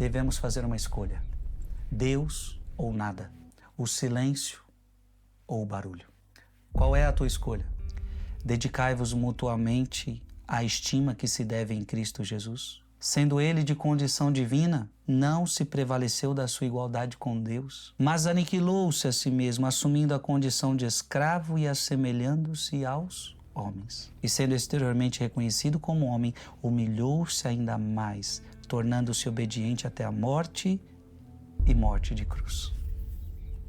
devemos fazer uma escolha: Deus ou nada, o silêncio ou o barulho. Qual é a tua escolha? Dedicai-vos mutuamente à estima que se deve em Cristo Jesus. Sendo ele de condição divina, não se prevaleceu da sua igualdade com Deus, mas aniquilou-se a si mesmo, assumindo a condição de escravo e assemelhando-se aos homens. E sendo exteriormente reconhecido como homem, humilhou-se ainda mais, tornando-se obediente até a morte e morte de cruz.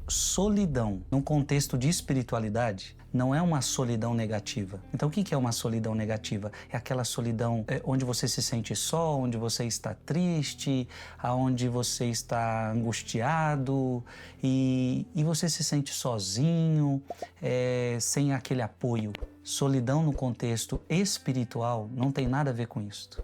Solidão, num contexto de espiritualidade, não é uma solidão negativa. Então, o que é uma solidão negativa? É aquela solidão onde você se sente só, onde você está triste, onde você está angustiado e você se sente sozinho, sem aquele apoio. Solidão no contexto espiritual não tem nada a ver com isso.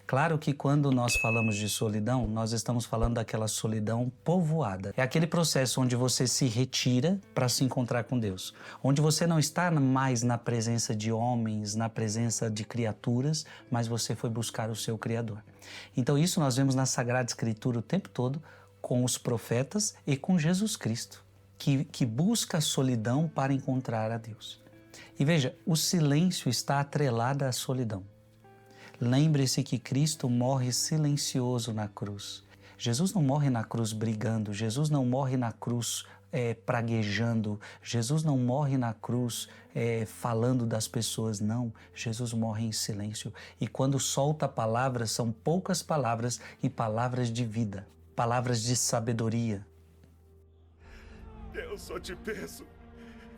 Claro que quando nós falamos de solidão, nós estamos falando daquela solidão povoada. É aquele processo onde você se retira para se encontrar com Deus. Onde você não está mais na presença de homens, na presença de criaturas, mas você foi buscar o seu Criador. Então isso nós vemos na Sagrada Escritura o tempo todo, com os profetas e com Jesus Cristo, que busca a solidão para encontrar a Deus. E veja, o silêncio está atrelado à solidão. Lembre-se que Cristo morre silencioso na cruz. Jesus não morre na cruz brigando, Jesus não morre na cruz praguejando, Jesus não morre na cruz falando das pessoas, não. Jesus morre em silêncio. E quando solta palavras, são poucas palavras e palavras de vida, palavras de sabedoria. Eu só te peço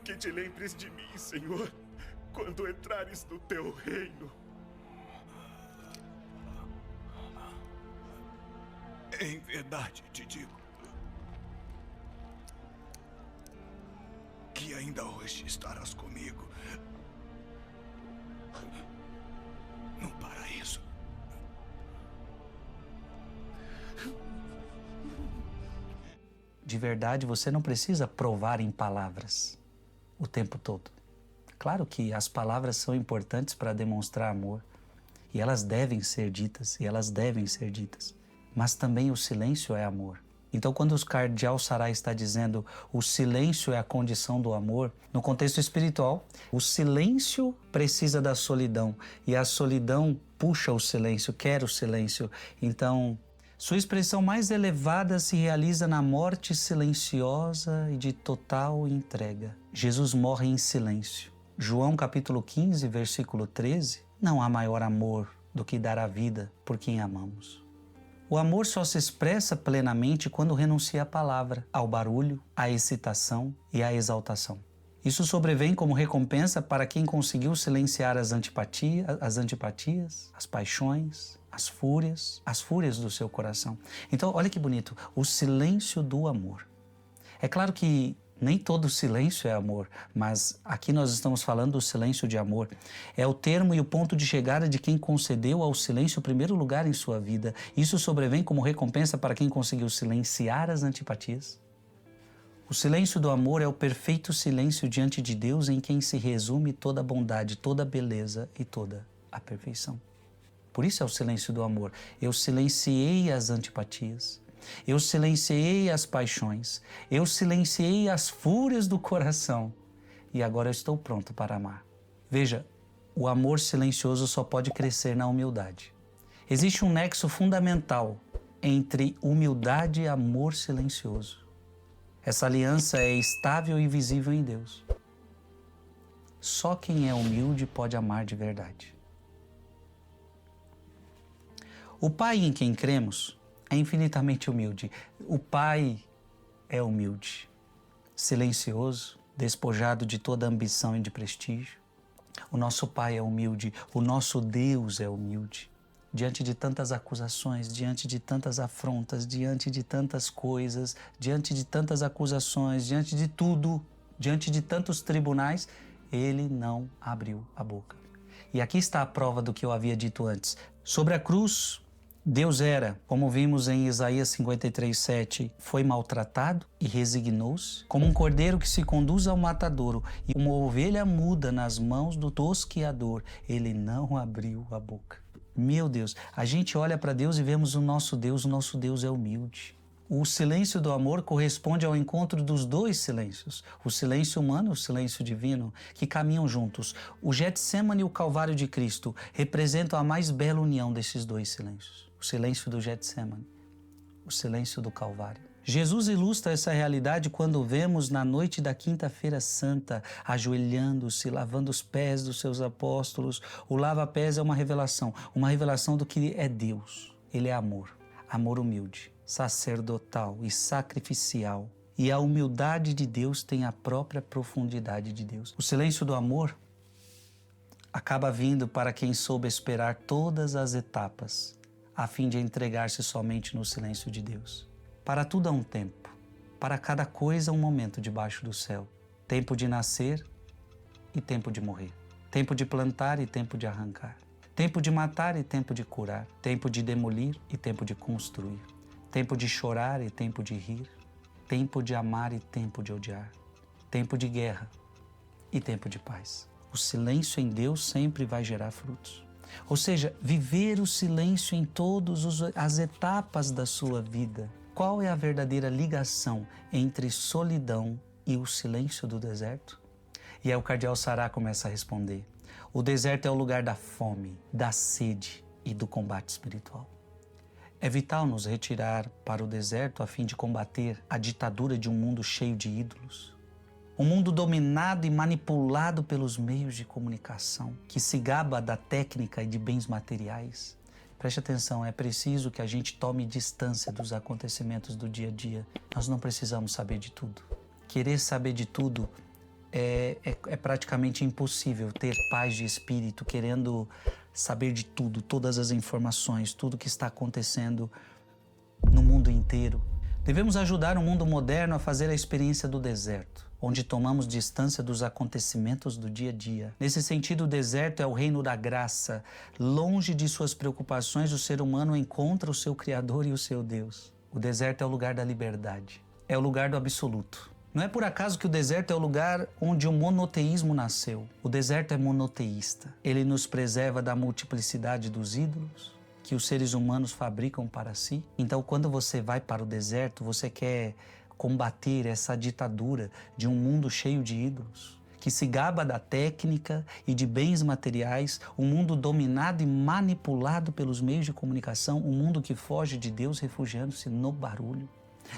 que te lembres de mim, Senhor, quando entrares no teu reino. Em verdade te digo que ainda hoje estarás comigo no paraíso. De verdade, você não precisa provar em palavras o tempo todo. Claro que as palavras são importantes para demonstrar amor e elas devem ser ditas, mas também o silêncio é amor. Então, quando o cardeal Sará está dizendo o silêncio é a condição do amor, no contexto espiritual, o silêncio precisa da solidão e a solidão puxa o silêncio, quer o silêncio. Então, sua expressão mais elevada se realiza na morte silenciosa e de total entrega. Jesus morre em silêncio. João capítulo 15, versículo 13, não há maior amor do que dar a vida por quem amamos. O amor só se expressa plenamente quando renuncia à palavra, ao barulho, à excitação e à exaltação. Isso sobrevém como recompensa para quem conseguiu silenciar as antipatias, as paixões, as fúrias do seu coração. Então, olha que bonito, o silêncio do amor. É claro que nem todo silêncio é amor, mas aqui nós estamos falando do silêncio de amor. É o termo e o ponto de chegada de quem concedeu ao silêncio o primeiro lugar em sua vida. Isso sobrevém como recompensa para quem conseguiu silenciar as antipatias. O silêncio do amor é o perfeito silêncio diante de Deus em quem se resume toda a bondade, toda a beleza e toda a perfeição. Por isso é o silêncio do amor. Eu silenciei as antipatias. Eu silenciei as paixões, eu silenciei as fúrias do coração e agora eu estou pronto para amar. Veja, o amor silencioso só pode crescer na humildade. Existe um nexo fundamental entre humildade e amor silencioso. Essa aliança é estável e visível em Deus. Só quem é humilde pode amar de verdade. O Pai em quem cremos é infinitamente humilde. O Pai é humilde, silencioso, despojado de toda ambição e de prestígio. O nosso Pai é humilde, o nosso Deus é humilde. Diante de tantas acusações, diante de tantas afrontas, diante de tantas coisas, diante de tantas acusações, diante de tudo, diante de tantos tribunais, Ele não abriu a boca. E aqui está a prova do que eu havia dito antes. Sobre a cruz, Deus era, como vimos em Isaías 53:7, foi maltratado e resignou-se, como um cordeiro que se conduz ao matadouro e uma ovelha muda nas mãos do tosqueador, ele não abriu a boca. Meu Deus, a gente olha para Deus e vemos o nosso Deus é humilde. O silêncio do amor corresponde ao encontro dos dois silêncios, o silêncio humano e o silêncio divino, que caminham juntos. O Getsêmani e o Calvário de Cristo representam a mais bela união desses dois silêncios. O silêncio do Getsêmani, o silêncio do Calvário. Jesus ilustra essa realidade quando vemos na noite da Quinta-feira Santa, ajoelhando-se, lavando os pés dos seus apóstolos. O lava-pés é uma revelação do que é Deus. Ele é amor, amor humilde, sacerdotal e sacrificial. E a humildade de Deus tem a própria profundidade de Deus. O silêncio do amor acaba vindo para quem soube esperar todas as etapas, a fim de entregar-se somente no silêncio de Deus. Para tudo há um tempo, para cada coisa um momento debaixo do céu. Tempo de nascer e tempo de morrer. Tempo de plantar e tempo de arrancar. Tempo de matar e tempo de curar. Tempo de demolir e tempo de construir. Tempo de chorar e tempo de rir. Tempo de amar e tempo de odiar. Tempo de guerra e tempo de paz. O silêncio em Deus sempre vai gerar frutos. Ou seja, viver o silêncio em todas as etapas da sua vida. Qual é a verdadeira ligação entre solidão e o silêncio do deserto? E aí o cardeal Sará começa a responder. O deserto é o lugar da fome, da sede e do combate espiritual. É vital nos retirar para o deserto a fim de combater a ditadura de um mundo cheio de ídolos. Um mundo dominado e manipulado pelos meios de comunicação, que se gaba da técnica e de bens materiais. Preste atenção, é preciso que a gente tome distância dos acontecimentos do dia a dia. Nós não precisamos saber de tudo. Querer saber de tudo é praticamente impossível. Ter paz de espírito, querendo saber de tudo, todas as informações, tudo que está acontecendo no mundo inteiro. Devemos ajudar o mundo moderno a fazer a experiência do deserto, onde tomamos distância dos acontecimentos do dia a dia. Nesse sentido, o deserto é o reino da graça. Longe de suas preocupações, o ser humano encontra o seu Criador e o seu Deus. O deserto é o lugar da liberdade, é o lugar do absoluto. Não é por acaso que o deserto é o lugar onde o monoteísmo nasceu. O deserto é monoteísta. Ele nos preserva da multiplicidade dos ídolos que os seres humanos fabricam para si. Então, quando você vai para o deserto, você quer combater essa ditadura de um mundo cheio de ídolos, que se gaba da técnica e de bens materiais, um mundo dominado e manipulado pelos meios de comunicação, um mundo que foge de Deus refugiando-se no barulho.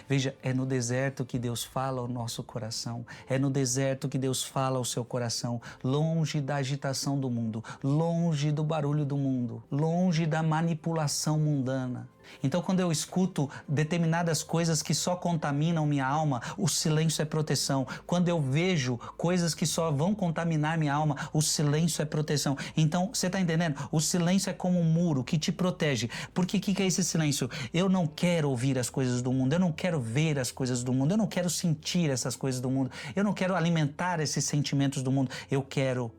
Veja, é no deserto que Deus fala ao nosso coração, é no deserto que Deus fala ao seu coração, longe da agitação do mundo, longe do barulho do mundo, longe da manipulação mundana. Então, quando eu escuto determinadas coisas que só contaminam minha alma, o silêncio é proteção. Quando eu vejo coisas que só vão contaminar minha alma, o silêncio é proteção. Então, você está entendendo? O silêncio é como um muro que te protege. Porque o que é esse silêncio? Eu não quero ouvir as coisas do mundo, eu não quero ver as coisas do mundo, eu não quero sentir essas coisas do mundo, eu não quero alimentar esses sentimentos do mundo, eu quero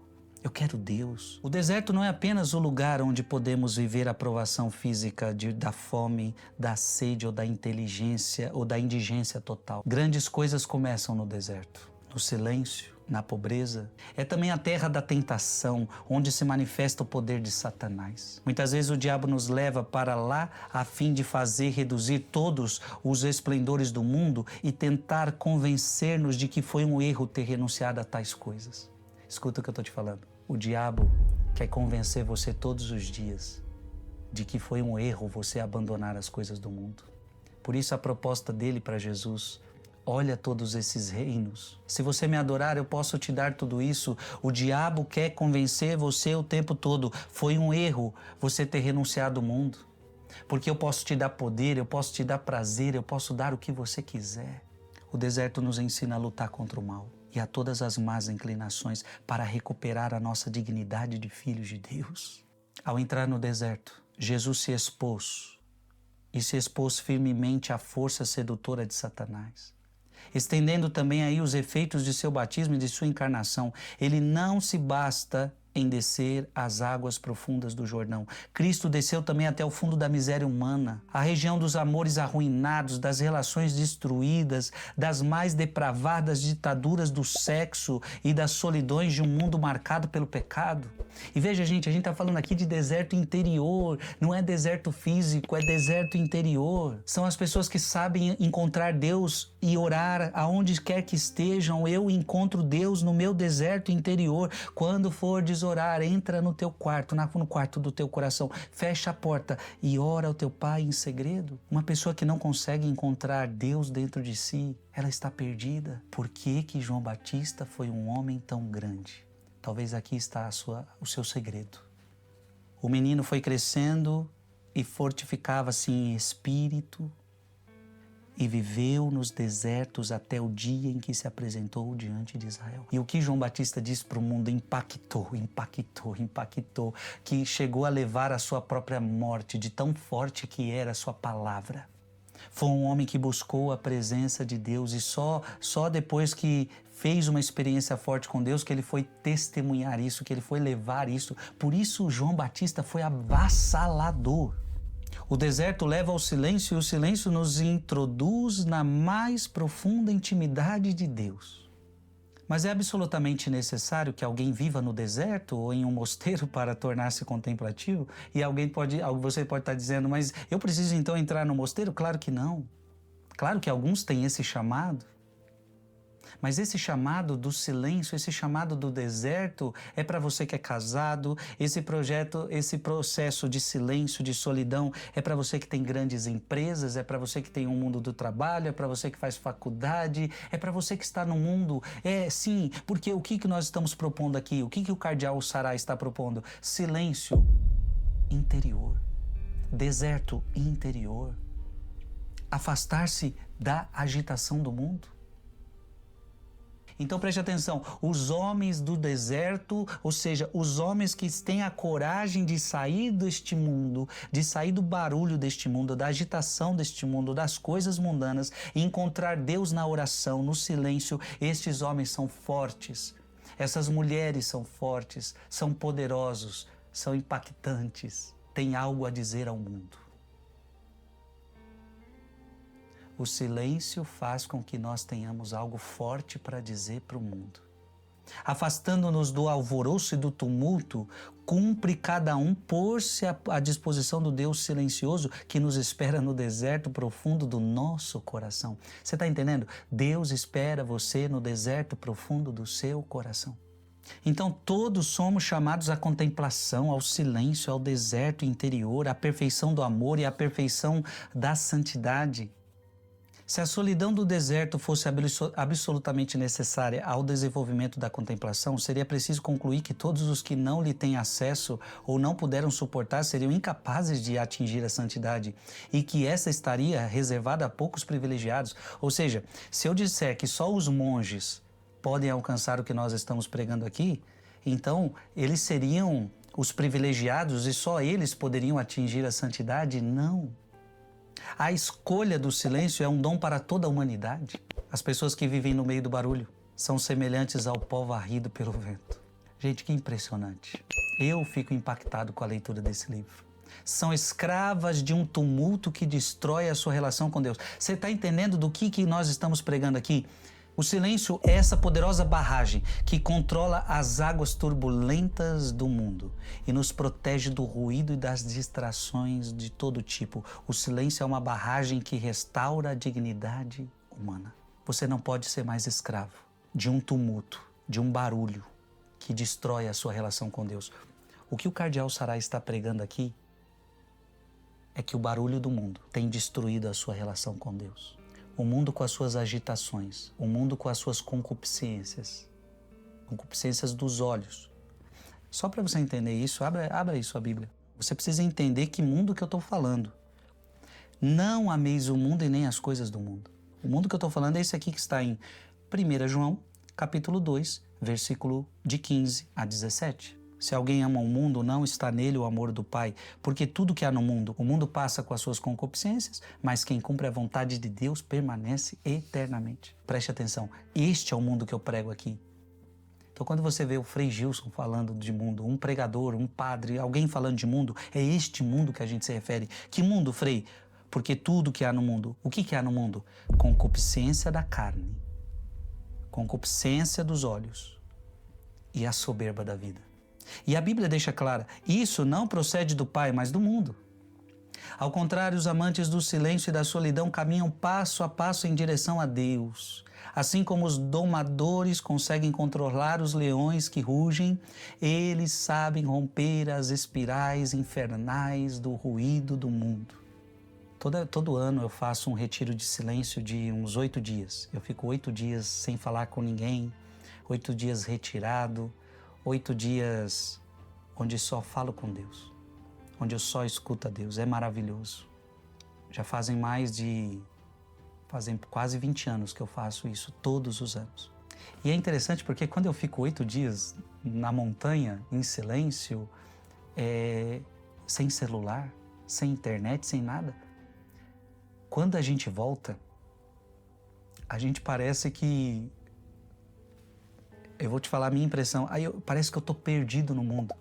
Deus. O deserto não é apenas o lugar onde podemos viver a provação física da fome, da sede ou da inteligência ou da indigência total. Grandes coisas começam no deserto, no silêncio, na pobreza. É também a terra da tentação, onde se manifesta o poder de Satanás. Muitas vezes o diabo nos leva para lá a fim de fazer reduzir todos os esplendores do mundo e tentar convencer-nos de que foi um erro ter renunciado a tais coisas. Escuta o que eu estou te falando. O diabo quer convencer você todos os dias de que foi um erro você abandonar as coisas do mundo. Por isso a proposta dele para Jesus: olha todos esses reinos. Se você me adorar, eu posso te dar tudo isso. O diabo quer convencer você o tempo todo. Foi um erro você ter renunciado ao mundo. Porque eu posso te dar poder, eu posso te dar prazer, eu posso dar o que você quiser. O deserto nos ensina a lutar contra o mal e a todas as más inclinações para recuperar a nossa dignidade de filhos de Deus. Ao entrar no deserto, Jesus se expôs firmemente à força sedutora de Satanás, estendendo também aí os efeitos de seu batismo e de sua encarnação. Ele não se basta em descer às águas profundas do Jordão. Cristo desceu também até o fundo da miséria humana, a região dos amores arruinados, das relações destruídas, das mais depravadas ditaduras do sexo e das solidões de um mundo marcado pelo pecado. E veja, gente, a gente está falando aqui de deserto interior, não é deserto físico, é deserto interior. São as pessoas que sabem encontrar Deus e orar aonde quer que estejam. Eu encontro Deus no meu deserto interior. Quando for orar, entra no teu quarto, no quarto do teu coração, fecha a porta e ora ao teu Pai em segredo. Uma pessoa que não consegue encontrar Deus dentro de si, ela está perdida. Por que que João Batista foi um homem tão grande? Talvez aqui está o seu segredo. O menino foi crescendo e fortificava-se em espírito e viveu nos desertos até o dia em que se apresentou diante de Israel. E o que João Batista disse para o mundo impactou, que chegou a levar a sua própria morte, de tão forte que era a sua palavra. Foi um homem que buscou a presença de Deus e só depois que fez uma experiência forte com Deus que ele foi testemunhar isso, que ele foi levar isso. Por isso João Batista foi avassalador. O deserto leva ao silêncio e o silêncio nos introduz na mais profunda intimidade de Deus. Mas é absolutamente necessário que alguém viva no deserto ou em um mosteiro para tornar-se contemplativo? E você pode estar dizendo, mas eu preciso então entrar no mosteiro? Claro que não. Claro que alguns têm esse chamado. Mas esse chamado do silêncio, esse chamado do deserto é para você que é casado, esse processo de silêncio, de solidão, é para você que tem grandes empresas, é para você que tem um mundo do trabalho, é para você que faz faculdade, é para você que está no mundo. Sim, porque o que nós estamos propondo aqui? O que o cardeal Sará está propondo? Silêncio interior, deserto interior, afastar-se da agitação do mundo. Então preste atenção, os homens do deserto, ou seja, os homens que têm a coragem de sair deste mundo, de sair do barulho deste mundo, da agitação deste mundo, das coisas mundanas, e encontrar Deus na oração, no silêncio, estes homens são fortes. Essas mulheres são fortes, são poderosos, são impactantes, têm algo a dizer ao mundo. O silêncio faz com que nós tenhamos algo forte para dizer para o mundo. Afastando-nos do alvoroço e do tumulto, cumpre cada um pôr-se à disposição do Deus silencioso que nos espera no deserto profundo do nosso coração. Você está entendendo? Deus espera você no deserto profundo do seu coração. Então todos somos chamados à contemplação, ao silêncio, ao deserto interior, à perfeição do amor e à perfeição da santidade. Se a solidão do deserto fosse absolutamente necessária ao desenvolvimento da contemplação, seria preciso concluir que todos os que não lhe têm acesso ou não puderam suportar seriam incapazes de atingir a santidade e que essa estaria reservada a poucos privilegiados. Ou seja, se eu disser que só os monges podem alcançar o que nós estamos pregando aqui, então eles seriam os privilegiados e só eles poderiam atingir a santidade? Não. A escolha do silêncio é um dom para toda a humanidade. As pessoas que vivem no meio do barulho são semelhantes ao pó varrido pelo vento. Gente, que impressionante. Eu fico impactado com a leitura desse livro. São escravas de um tumulto que destrói a sua relação com Deus. Você está entendendo do que nós estamos pregando aqui? O silêncio é essa poderosa barragem que controla as águas turbulentas do mundo e nos protege do ruído e das distrações de todo tipo. O silêncio é uma barragem que restaura a dignidade humana. Você não pode ser mais escravo de um tumulto, de um barulho que destrói a sua relação com Deus. O que o cardeal Sará está pregando aqui é que o barulho do mundo tem destruído a sua relação com Deus. O mundo com as suas agitações, o mundo com as suas concupiscências dos olhos. Só para você entender isso, abra isso a Bíblia. Você precisa entender que mundo que eu estou falando. Não ameis o mundo e nem as coisas do mundo. O mundo que eu estou falando é esse aqui que está em 1 João, capítulo 2, versículo de 15 a 17. Se alguém ama o mundo, não está nele o amor do Pai, porque tudo que há no mundo, o mundo passa com as suas concupiscências, mas quem cumpre a vontade de Deus permanece eternamente. Preste atenção, este é o mundo que eu prego aqui. Então, quando você vê o Frei Gilson falando de mundo, um pregador, um padre, alguém falando de mundo, é este mundo que a gente se refere. Que mundo, Frei? Porque tudo que há no mundo, o que há no mundo? Concupiscência da carne, concupiscência dos olhos e a soberba da vida. E a Bíblia deixa clara, isso não procede do Pai, mas do mundo. Ao contrário, os amantes do silêncio e da solidão caminham passo a passo em direção a Deus. Assim como os domadores conseguem controlar os leões que rugem, eles sabem romper as espirais infernais do ruído do mundo. Todo ano eu faço um retiro de silêncio de uns 8 dias. Eu fico 8 dias sem falar com ninguém, 8 dias retirado, 8 dias onde só falo com Deus, onde eu só escuto a Deus. É maravilhoso. Já fazem quase 20 anos que eu faço isso, todos os anos. E é interessante porque quando eu fico 8 dias na montanha, em silêncio, sem celular, sem internet, sem nada, quando a gente volta, a gente parece que... Eu vou te falar a minha impressão. Parece que eu tô perdido no mundo.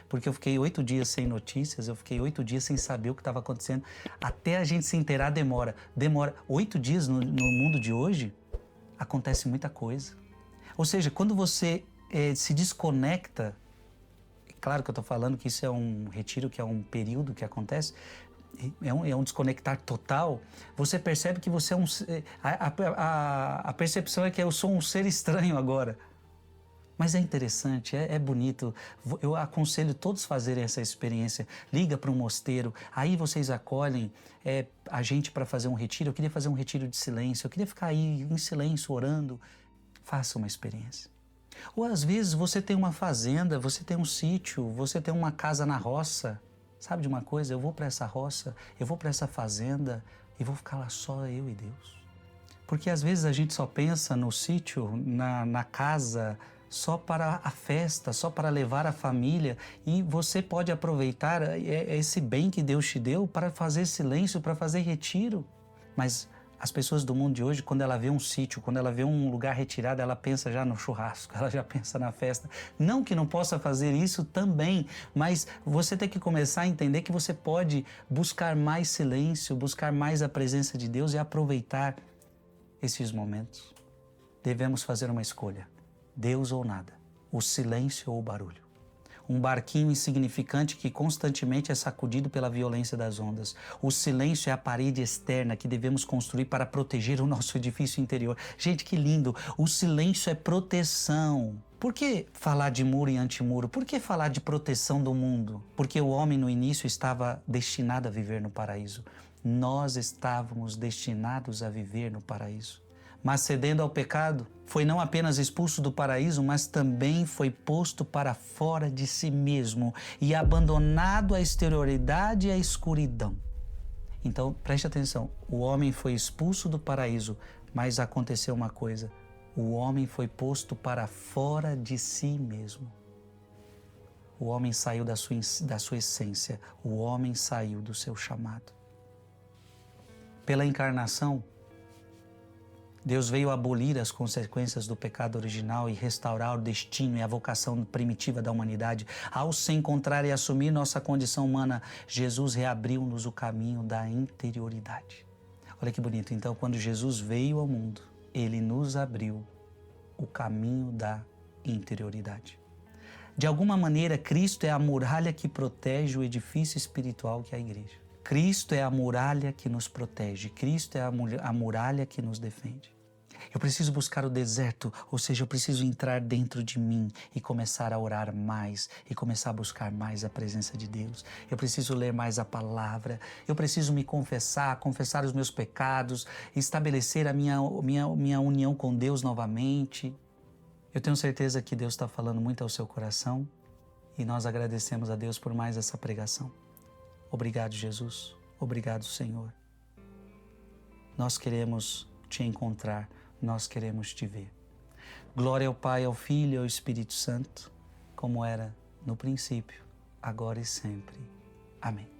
Porque eu fiquei 8 dias sem notícias, eu fiquei 8 dias sem saber o que estava acontecendo. Até a gente se inteirar demora. 8 dias no mundo de hoje, acontece muita coisa. Ou seja, quando você se desconecta, claro que eu estou falando que isso é um retiro, que é um período que acontece, é um desconectar total, você percebe que você é a percepção é que eu sou um ser estranho agora. Mas é interessante, é bonito. Eu aconselho todos fazerem essa experiência. Liga para um mosteiro, aí vocês acolhem a gente para fazer um retiro. Eu queria fazer um retiro de silêncio, eu queria ficar aí em silêncio, orando. Faça uma experiência. Ou às vezes você tem uma fazenda, você tem um sítio, você tem uma casa na roça. Sabe de uma coisa? Eu vou para essa roça, eu vou para essa fazenda e vou ficar lá só eu e Deus. Porque às vezes a gente só pensa no sítio, na casa, só para a festa, só para levar a família, e você pode aproveitar esse bem que Deus te deu para fazer silêncio, para fazer retiro. Mas as pessoas do mundo de hoje, quando ela vê um sítio, quando ela vê um lugar retirado, ela pensa já no churrasco, ela já pensa na festa. Não que não possa fazer isso também, mas você tem que começar a entender que você pode buscar mais silêncio, buscar mais a presença de Deus e aproveitar esses momentos. Devemos fazer uma escolha. Deus ou nada, o silêncio ou o barulho. Um barquinho insignificante que constantemente é sacudido pela violência das ondas. O silêncio é a parede externa que devemos construir para proteger o nosso edifício interior. Gente, que lindo! O silêncio é proteção. Por que falar de muro e antimuro? Por que falar de proteção do mundo? Porque o homem no início estava destinado a viver no paraíso. Nós estávamos destinados a viver no paraíso. Mas cedendo ao pecado, foi não apenas expulso do paraíso, mas também foi posto para fora de si mesmo e abandonado à exterioridade e à escuridão. Então, preste atenção, o homem foi expulso do paraíso, mas aconteceu uma coisa, o homem foi posto para fora de si mesmo. O homem saiu da sua essência, o homem saiu do seu chamado. Pela encarnação, Deus veio abolir as consequências do pecado original e restaurar o destino e a vocação primitiva da humanidade. Ao se encontrar e assumir nossa condição humana, Jesus reabriu-nos o caminho da interioridade. Olha que bonito. Então, quando Jesus veio ao mundo, Ele nos abriu o caminho da interioridade. De alguma maneira, Cristo é a muralha que protege o edifício espiritual que é a igreja. Cristo é a muralha que nos protege. Cristo é a muralha que nos defende. Eu preciso buscar o deserto, ou seja, eu preciso entrar dentro de mim e começar a orar mais e começar a buscar mais a presença de Deus. Eu preciso ler mais a palavra, eu preciso me confessar os meus pecados, estabelecer a minha união com Deus novamente. Eu tenho certeza que Deus está falando muito ao seu coração e nós agradecemos a Deus por mais essa pregação. Obrigado, Jesus. Obrigado, Senhor. Nós queremos te encontrar. Nós queremos te ver. Glória ao Pai, ao Filho e ao Espírito Santo, como era no princípio, agora e sempre. Amém.